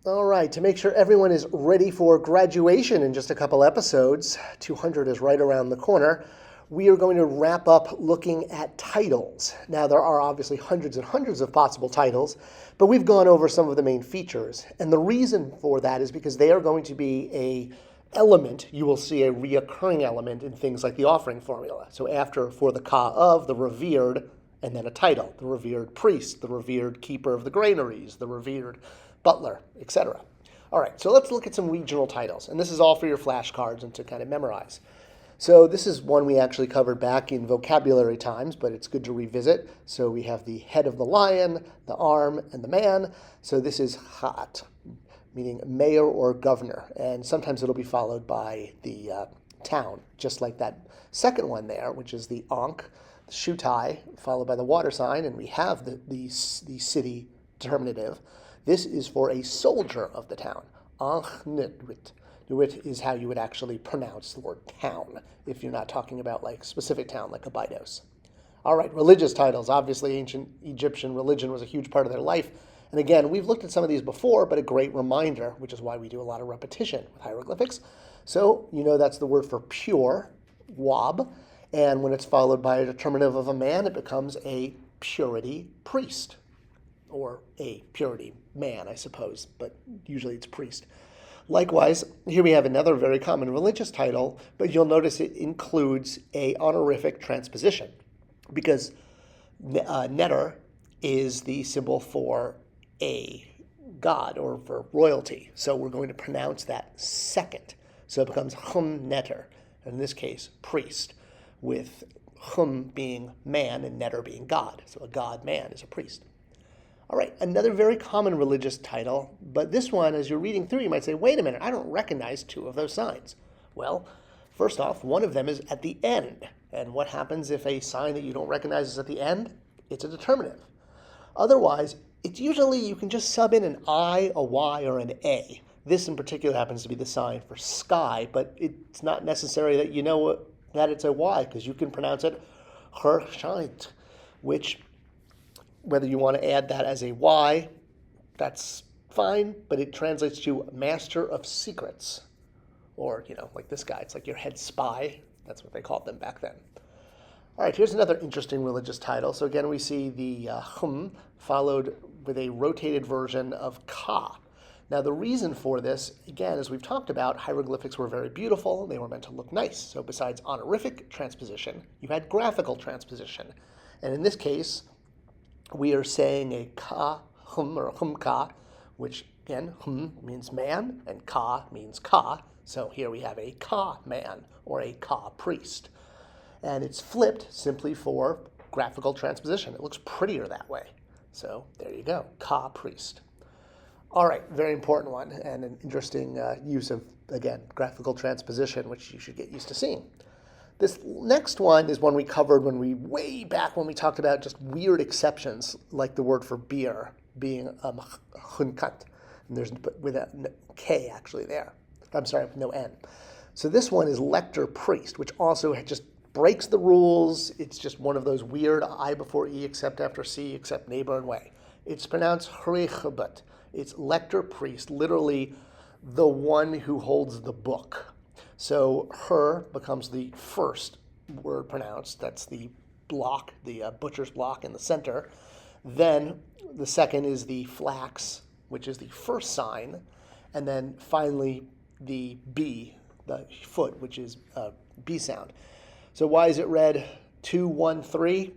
All right, to make sure everyone is ready for graduation in just a couple episodes, 200 is right around the corner, we are going to wrap up looking at titles. Now, there are obviously hundreds and hundreds of possible titles, but we've gone over some of the main features. And the reason for that is because they are going to be a element, you will see a reoccurring element in things like the offering formula. So after for the ka of, the revered, and then a title, the revered priest, the revered keeper of the granaries, the revered butler, etc. All right, so let's look at some regional titles. And this is all for your flashcards and to kind of memorize. So this is one we actually covered back in vocabulary times, but it's good to revisit. So we have the head of the lion, the arm, and the man. So this is hat, meaning mayor or governor. And sometimes it'll be followed by the town, just like that second one there, which is the ankh, the shutai, followed by the water sign, and we have the city determinative. This is for a soldier of the town. Ankh-nidwit. Nidwit is how you would actually pronounce the word town, if you're not talking about like specific town like Abydos. All right, religious titles. Obviously, ancient Egyptian religion was a huge part of their life. And again, we've looked at some of these before, but a great reminder, which is why we do a lot of repetition with hieroglyphics. So you know that's the word for pure, wab, and when it's followed by a determinative of a man, it becomes a purity priest, or a purity man, I suppose, but usually it's priest. Likewise, here we have another very common religious title, but you'll notice it includes a honorific transposition, because neter is the symbol for a god or for royalty. So we're going to pronounce that second. So it becomes hum neter, in this case, priest, with hum being man and neter being god. So a god man is a priest. All right, another very common religious title, but this one, as you're reading through, you might say, wait a minute, I don't recognize two of those signs. Well, first off, one of them is at the end. And what happens if a sign that you don't recognize is at the end? It's a determinative. Otherwise, it's usually you can just sub in an I, a Y, or an A. This in particular happens to be the sign for sky, but it's not necessary that you know that it's a Y, because you can pronounce it Hershait, which, whether you want to add that as a Y, that's fine, but it translates to master of secrets. Or, like this guy, it's like your head spy. That's what they called them back then. All right, here's another interesting religious title. So again, we see the hum followed with a rotated version of ka. Now, the reason for this, again, as we've talked about, hieroglyphics were very beautiful. They were meant to look nice. So besides honorific transposition, you had graphical transposition. And in this case, we are saying a ka, hum, or hum ka, which again, hum means man, and ka means ka. So here we have a ka man, or a ka priest. And it's flipped simply for graphical transposition. It looks prettier that way. So there you go, ka priest. All right, very important one, and an interesting use of, again, graphical transposition, which you should get used to seeing. This next one is one we covered way back when we talked about just weird exceptions, like the word for beer being hunkat, and there's with a K actually there. I'm sorry, with no N. So this one is lector priest, which also just breaks the rules. It's just one of those weird I before E except after C except neighbor and way. It's pronounced hrichbut. It's lector priest, literally the one who holds the book. So her becomes the first word pronounced. That's the block, the butcher's block in the center. Then the second is the flax, which is the first sign. And then finally the B, the foot, which is B sound. So why is it read 2, 1, 3?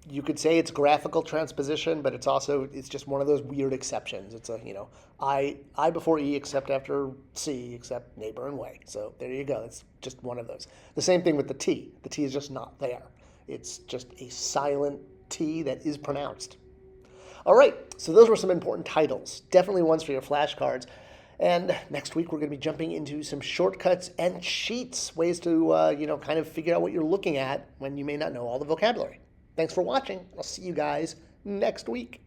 You could say it's graphical transposition, but it's just one of those weird exceptions. It's a, I before E except after C except neighbor and way. So there you go. It's just one of those. The same thing with the T. The T is just not there. It's just a silent T that is pronounced. All right, so those were some important titles. Definitely ones for your flashcards. And next week we're going to be jumping into some shortcuts and cheats, ways to, kind of figure out what you're looking at when you may not know all the vocabulary. Thanks for watching. I'll see you guys next week.